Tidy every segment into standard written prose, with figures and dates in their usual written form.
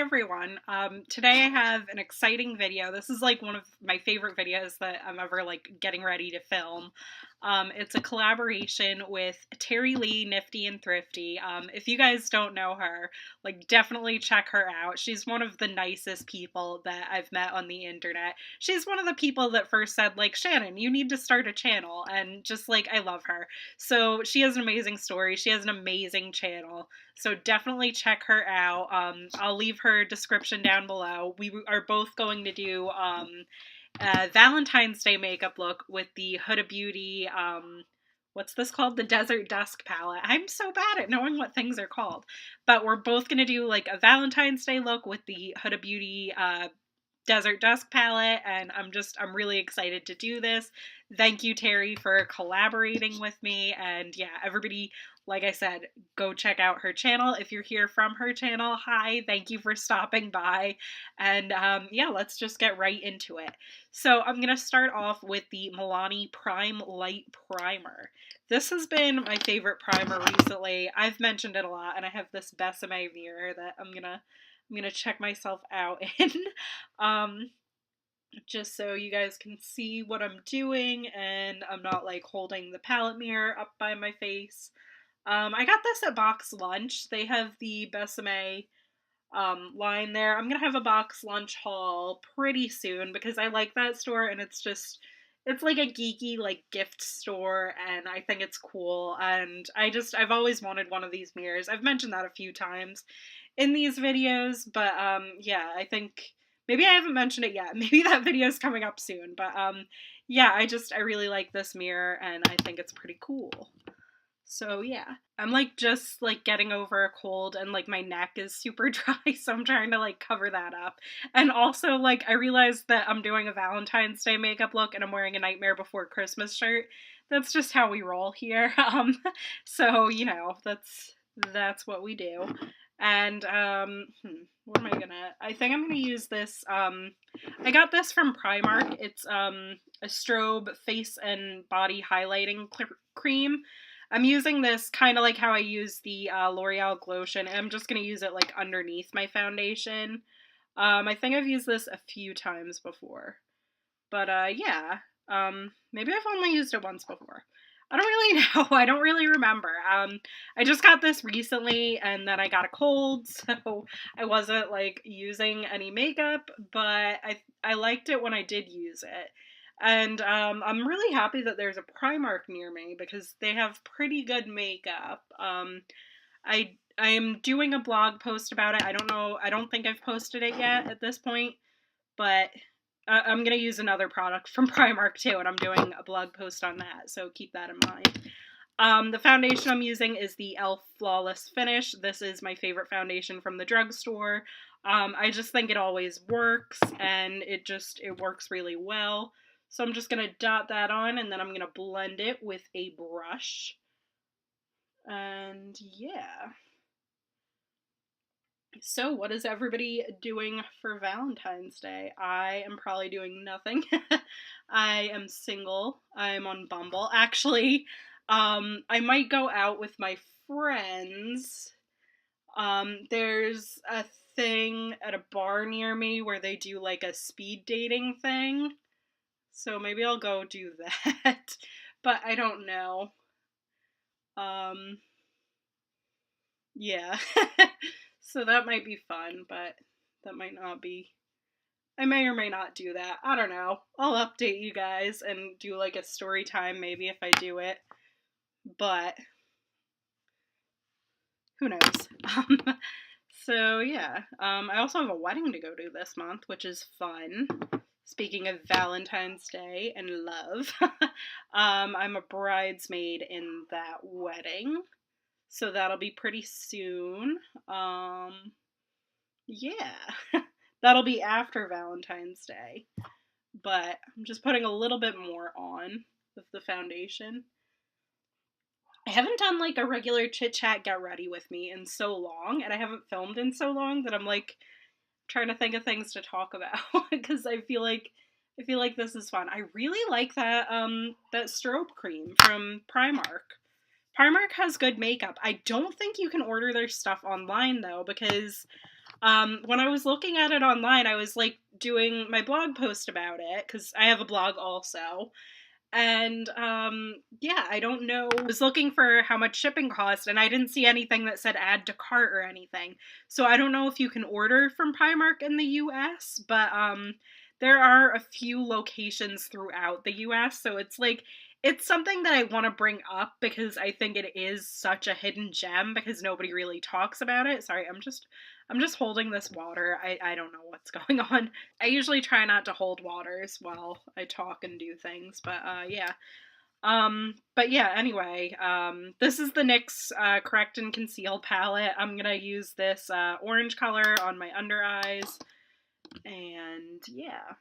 everyone. Today I have an exciting video. This is like one of my favorite videos that I'm ever like getting ready to film. It's a collaboration with TerriLee Nifty and Thrifty. If you guys don't know her, like definitely check her out. She's one of the nicest people that I've met on the internet. She's one of the people that first said like, Shannon, you need to start a channel, and just like, I love her. So she has an amazing story. She has an amazing channel. So definitely check her out. I'll leave her description down below. We are both going to do Valentine's Day makeup look with the Huda Beauty, what's this called? The Desert Dusk palette. I'm so bad at knowing what things are called. But we're both going to do like a Valentine's Day look with the Huda Beauty Desert Dusk palette, and I'm really excited to do this. Thank you, Terri, for collaborating with me, and yeah, everybody, like I said, go check out her channel. If you're here from her channel, hi, thank you for stopping by, and yeah, let's just get right into it. So I'm going to start off with the Milani Prime Light Primer. This has been my favorite primer recently. I've mentioned it a lot, and I have this Besame mirror that I'm gonna check myself out in, just so you guys can see what I'm doing, and I'm not like holding the palette mirror up by my face. I got this at Box Lunch. They have the Besame line there. I'm gonna have a Box Lunch haul pretty soon because I like that store, and it's like a geeky like gift store, and I think it's cool, and I've always wanted one of these mirrors. I've mentioned that a few times in these videos, but yeah, I think maybe I haven't mentioned it yet. Maybe that video is coming up soon, but yeah, I really like this mirror, and I think it's pretty cool. So yeah, I'm like just like getting over a cold, and like my neck is super dry, so I'm trying to like cover that up. And also like I realized that I'm doing a Valentine's Day makeup look and I'm wearing a Nightmare Before Christmas shirt. That's just how we roll here. So you know, that's what we do. And what am I think I'm gonna use this. I got this from Primark. It's a strobe face and body highlighting cream. I'm using this kind of like how I use the L'Oreal Glotion, and I'm just going to use it like underneath my foundation. I think I've used this a few times before. But yeah, maybe I've only used it once before. I don't really know. I don't really remember. I just got this recently, and then I got a cold, so I wasn't like using any makeup, but I liked it when I did use it. And I'm really happy that there's a Primark near me because they have pretty good makeup. I am doing a blog post about it. I don't think I've posted it yet at this point, but I'm going to use another product from Primark too, and I'm doing a blog post on that, so keep that in mind. The foundation I'm using is the e.l.f. Flawless Finish. This is my favorite foundation from the drugstore. I just think it always works, and it works really well. So I'm just going to dot that on, and then I'm going to blend it with a brush. And yeah. So what is everybody doing for Valentine's Day? I am probably doing nothing. I am single. I'm on Bumble. Actually, I might go out with my friends. There's a thing at a bar near me where they do like a speed dating thing. So maybe I'll go do that, but I don't know. Yeah. So that might be fun, but that might not be. I may or may not do that. I don't know. I'll update you guys and do like a story time maybe if I do it, but who knows? So yeah. I also have a wedding to go to this month, which is fun. Speaking of Valentine's Day and love, I'm a bridesmaid in that wedding, so that'll be pretty soon. Yeah, that'll be after Valentine's Day, but I'm just putting a little bit more on with the foundation. I haven't done like a regular chit chat get ready with me in so long, and I haven't filmed in so long that I'm like trying to think of things to talk about because I feel like this is fun. I really like that that strobe cream from Primark. Primark has good makeup. I don't think you can order their stuff online though because When I was looking at it online, I was like doing my blog post about it because I have a blog also. And yeah, I don't know. I was looking for how much shipping cost, and I didn't see anything that said add to cart or anything. So I don't know if you can order from Primark in the US, but there are a few locations throughout the US. So it's like, it's something that I want to bring up because I think it is such a hidden gem because nobody really talks about it. Sorry, I'm just holding this water. I don't know what's going on. I usually try not to hold waters while I talk and do things, but yeah. But yeah, anyway, this is the NYX Correct and Conceal palette. I'm gonna use this orange color on my under eyes, and yeah.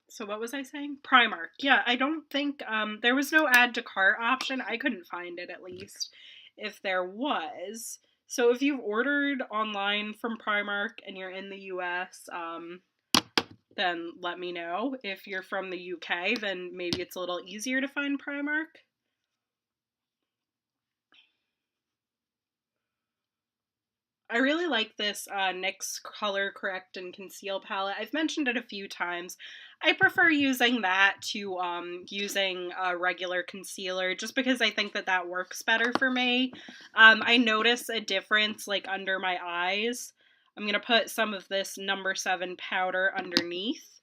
So what was I saying? Primark. Yeah, I don't think, there was no add to cart option. I couldn't find it, at least, if there was. So if you've ordered online from Primark and you're in the US, then let me know. If you're from the UK, then maybe it's a little easier to find Primark. I really like this NYX Color Correct and Conceal palette. I've mentioned it a few times. I prefer using that to using a regular concealer just because I think that that works better for me. I notice a difference like under my eyes. I'm going to put some of this number 7 powder underneath.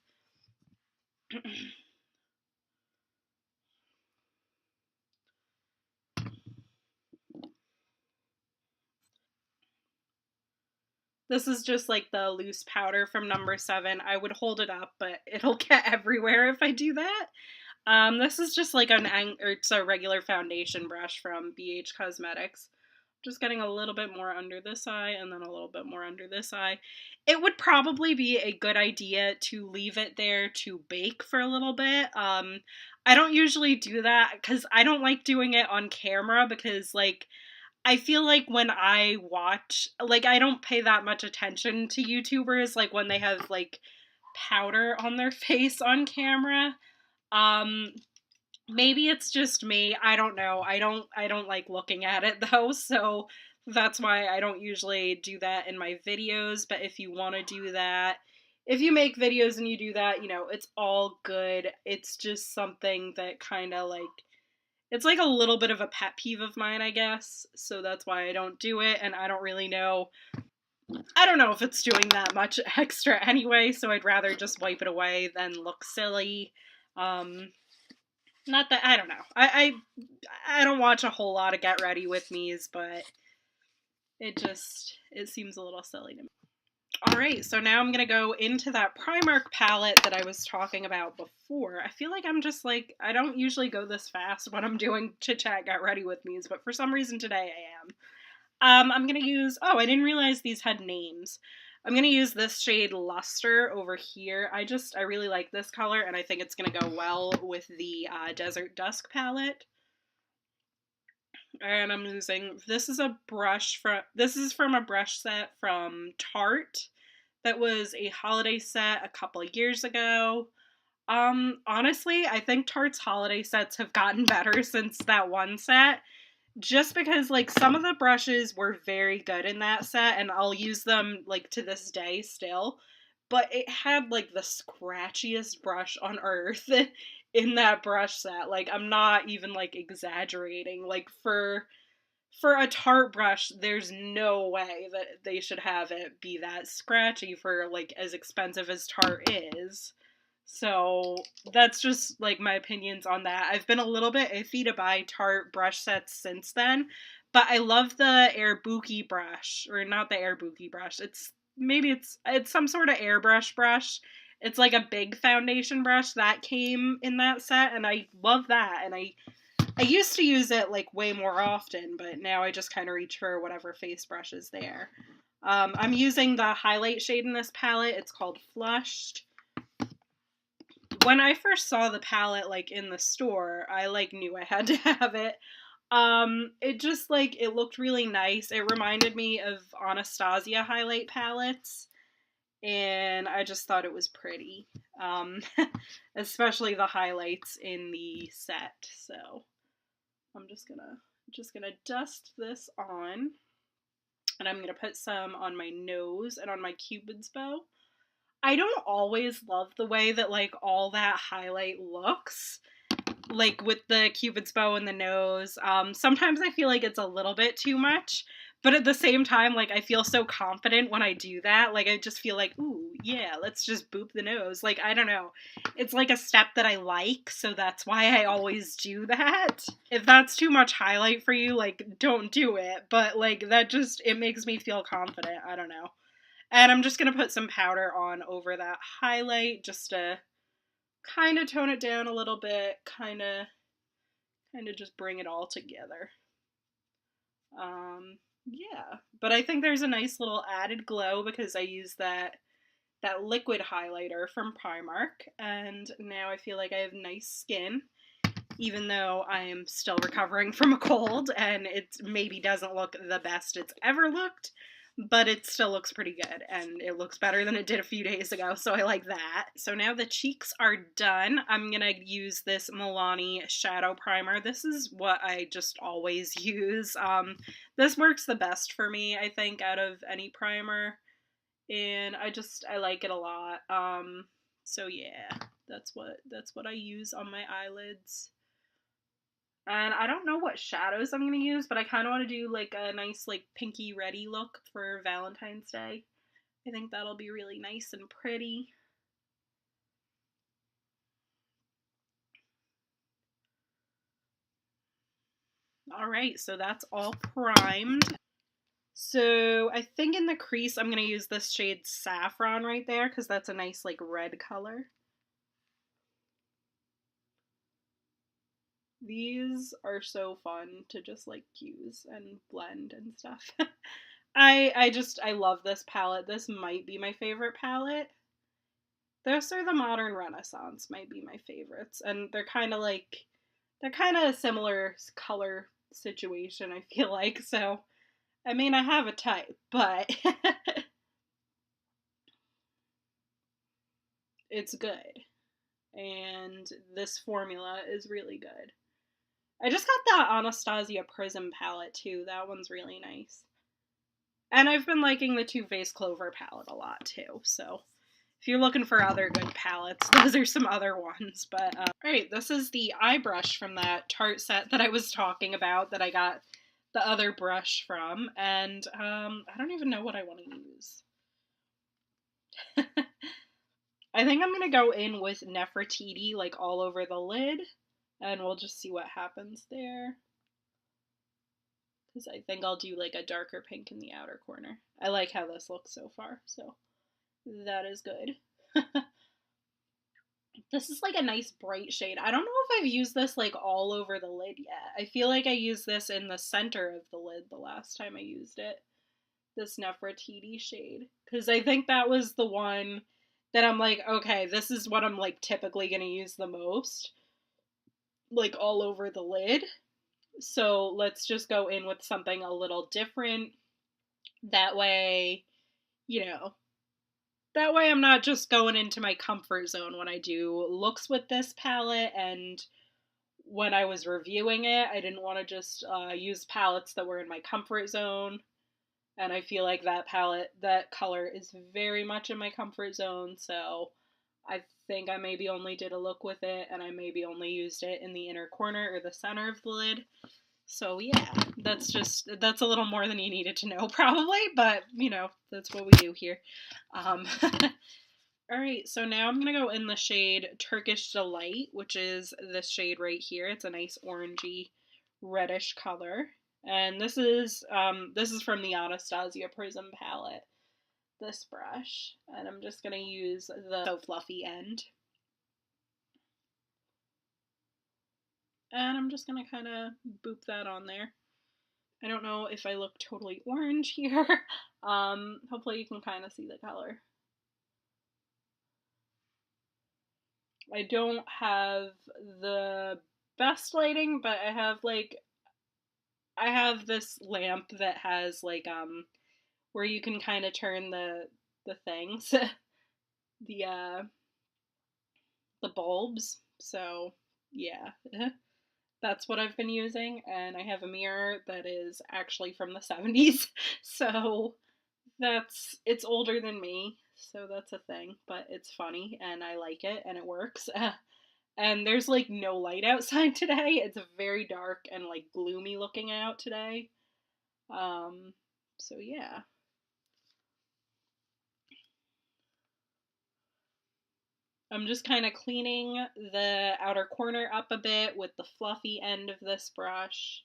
This is just like the loose powder from number 7. I would hold it up, but it'll get everywhere if I do that. This is just like it's a regular foundation brush from BH Cosmetics. Just getting a little bit more under this eye and then a little bit more under this eye. It would probably be a good idea to leave it there to bake for a little bit. I don't usually do that because I don't like doing it on camera because like I feel like when I watch, like, I don't pay that much attention to YouTubers, like, when they have, like, powder on their face on camera. Um, Maybe it's just me. I don't know. I don't like looking at it, though, so that's why I don't usually do that in my videos, but if you want to do that, if you make videos and you do that, you know, it's all good. It's just something that kind of, like, it's like a little bit of a pet peeve of mine, I guess. So that's why I don't do it, and I don't really know. I don't know if it's doing that much extra anyway, so I'd rather just wipe it away than look silly. Um, Not that I don't know. I don't watch a whole lot of Get Ready With Me's, but it seems a little silly to me. Alright, so now I'm going to go into that Primark palette that I was talking about before. I feel like I'm just like, I don't usually go this fast when I'm doing Chit Chat Got Ready With Me's, but for some reason today I am. I'm going to use, oh, I didn't realize these had names. I'm going to use this shade Luster over here. I really like this color, and I think it's going to go well with the Desert Dusk palette. And I'm using, this is from a brush set from Tarte that was a holiday set a couple of years ago. Honestly, I think Tarte's holiday sets have gotten better since that one set, just because like some of the brushes were very good in that set and I'll use them like to this day still, but it had like the scratchiest brush on earth in that brush set. Like I'm not even like exaggerating. Like for a Tarte brush, there's no way that they should have it be that scratchy for like as expensive as Tarte is. So that's just like my opinions on that. I've been a little bit iffy to buy Tarte brush sets since then, but I love the Airbuki brush, or not the Airbuki brush. It's some sort of airbrush brush. It's like a big foundation brush that came in that set, and I love that. And I used to use it like way more often, but now I just kind of reach for whatever face brush is there. I'm using the highlight shade in this palette. It's called Flushed. When I first saw the palette like in the store, I like knew I had to have it. It just like, it looked really nice. It reminded me of Anastasia highlight palettes, and I just thought it was pretty. Especially the highlights in the set. So I'm just gonna dust this on. And I'm going to put some on my nose and on my Cupid's bow. I don't always love the way that, like, all that highlight looks, like, with the Cupid's bow and the nose. Sometimes I feel like it's a little bit too much, but at the same time, like, I feel so confident when I do that. Like, I just feel like, ooh, yeah, let's just boop the nose. Like, I don't know. It's like a step that I like, so that's why I always do that. If that's too much highlight for you, like, don't do it. But, like, that just, it makes me feel confident. I don't know. And I'm just going to put some powder on over that highlight just to kind of tone it down a little bit, kind of just bring it all together. Yeah, but I think there's a nice little added glow because I use that liquid highlighter from Primark, and now I feel like I have nice skin, even though I am still recovering from a cold and it maybe doesn't look the best it's ever looked. But it still looks pretty good, and it looks better than it did a few days ago, so I like that. So now the cheeks are done. I'm gonna use this Milani Shadow Primer. This is what I just always use. This works the best for me, I think, out of any primer, and I like it a lot. So yeah, that's what I use on my eyelids. And I don't know what shadows I'm going to use, but I kind of want to do like a nice like pinky reddy look for Valentine's Day. I think that'll be really nice and pretty. Alright, so that's all primed. So I think in the crease I'm going to use this shade Saffron right there because that's a nice like red color. These are so fun to just like use and blend and stuff. I love this palette. This might be my favorite palette. This or the Modern Renaissance might be my favorites. And they're kind of a similar color situation, I feel like. So, I mean, I have a type, but it's good. And this formula is really good. I just got that Anastasia Prism palette too. That one's really nice. And I've been liking the Too Faced Clover palette a lot too. So if you're looking for other good palettes, those are some other ones. But alright, this is the eye brush from that Tarte set that I was talking about that I got the other brush from. And I don't even know what I want to use. I think I'm going to go in with Nefertiti like all over the lid. And we'll just see what happens there. Because I think I'll do like a darker pink in the outer corner. I like how this looks so far, so that is good. This is like a nice bright shade. I don't know if I've used this like all over the lid yet. I feel like I used this in the center of the lid the last time I used it. This Nefertiti shade. Because I think that was the one that I'm like, okay, this is what I'm like typically going to use the most. Like all over the lid. So let's just go in with something a little different. That way, that way I'm not just going into my comfort zone when I do looks with this palette. And when I was reviewing it, I didn't want to just use palettes that were in my comfort zone. And I feel like that color is very much in my comfort zone. So I think I maybe only did a look with it, and I maybe only used it in the inner corner or the center of the lid. So yeah, that's a little more than you needed to know probably, but that's what we do here. Alright, so now I'm going to go in the shade Turkish Delight, which is this shade right here. It's a nice orangey reddish color. And this is from the Anastasia Prism palette, this brush. And I'm just going to use the So Fluffy end. And I'm just going to kind of boop that on there. I don't know if I look totally orange here. Hopefully you can kind of see the color. I don't have the best lighting, but I have this lamp that has like where you can kind of turn the things, the bulbs. So yeah, That's what I've been using, and I have a mirror that is actually from the 70s, so it's older than me, so that's a thing, but it's funny, and I like it, and it works. And there's like no light outside today. It's very dark and like gloomy looking out today. Um, so yeah. I'm just kind of cleaning the outer corner up a bit with the fluffy end of this brush,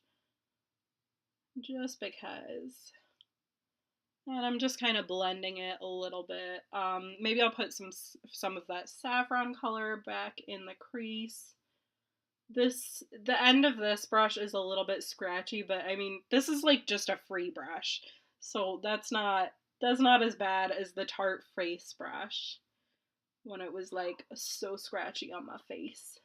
just because. And I'm just kind of blending it a little bit. Maybe I'll put some of that saffron color back in the crease. The end of this brush is a little bit scratchy, but I mean, this is like just a free brush, so that's not as bad as the Tarte face brush when it was like so scratchy on my face.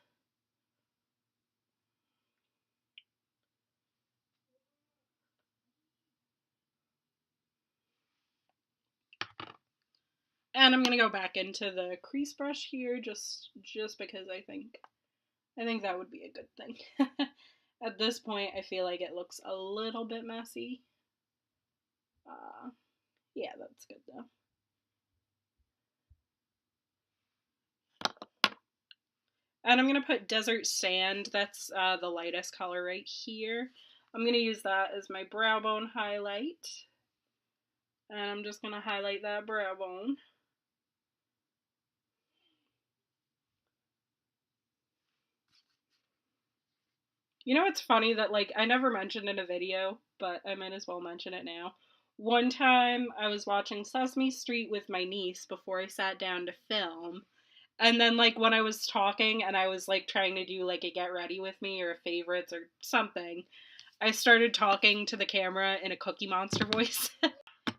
And I'm gonna go back into the crease brush here just because I think that would be a good thing. At this point, I feel like it looks a little bit messy. Yeah, that's good though. And I'm going to put Desert Sand. That's the lightest color right here. I'm going to use that as my brow bone highlight. And I'm just going to highlight that brow bone. You know, it's funny that, like, I never mentioned in a video, but I might as well mention it now. One time I was watching Sesame Street with my niece before I sat down to film. And then, like, when I was talking and I was, like, trying to do, like, a get ready with me or a favorites or something, I started talking to the camera in a Cookie Monster voice.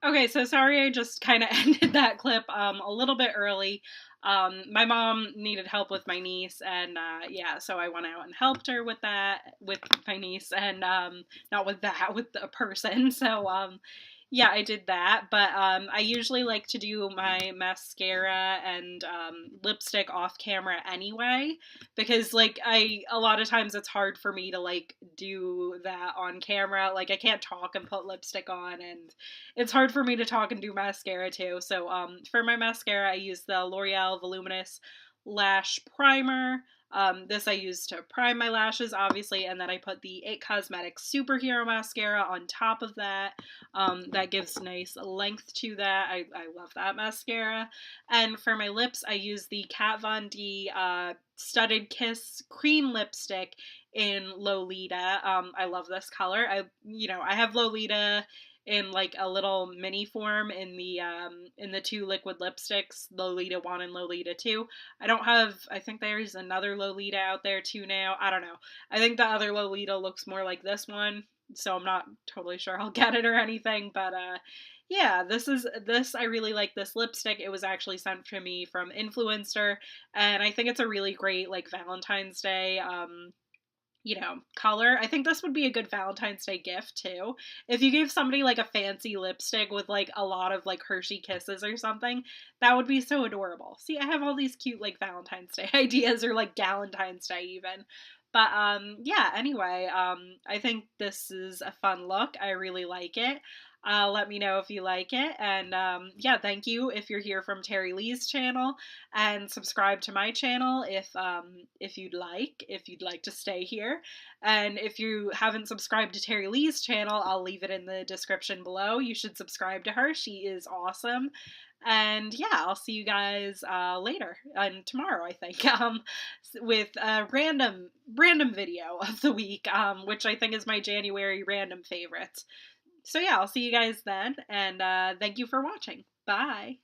Okay, so sorry I just kind of ended that clip a little bit early. My mom needed help with my niece, and yeah, so I went out and helped her with that, with my niece, and not with that, with a person. So yeah, I did that, but I usually like to do my mascara and lipstick off camera anyway, because like a lot of times it's hard for me to like do that on camera. Like I can't talk and put lipstick on, and it's hard for me to talk and do mascara too. So for my mascara, I use the L'Oreal Voluminous Lash Primer. This I use to prime my lashes, obviously, and then I put the IT Cosmetics Superhero Mascara on top of that. That gives nice length to that. I love that mascara. And for my lips, I use the Kat Von D Studded Kiss Cream Lipstick in Lolita. I love this color. I have Lolita in like a little mini form in the two liquid lipsticks, Lolita 1 and Lolita 2. I think there's another Lolita out there too now. I don't know. I think the other Lolita looks more like this one, so I'm not totally sure I'll get it or anything, but yeah, I really like this lipstick. It was actually sent to me from Influencer, and I think it's a really great like Valentine's Day color. I think this would be a good Valentine's Day gift too. If you gave somebody like a fancy lipstick with like a lot of like Hershey Kisses or something, that would be so adorable. See, I have all these cute like Valentine's Day ideas, or like Galentine's Day even. But yeah, anyway, I think this is a fun look. I really like it. Let me know if you like it. And yeah, thank you if you're here from Terri Lee's channel, and subscribe to my channel if you'd like to stay here. And if you haven't subscribed to Terri Lee's channel, I'll leave it in the description below. You should subscribe to her. She is awesome. And yeah, I'll see you guys later, and tomorrow I think, with a random video of the week, which I think is my January random favorites. So yeah, I'll see you guys then, and thank you for watching. Bye!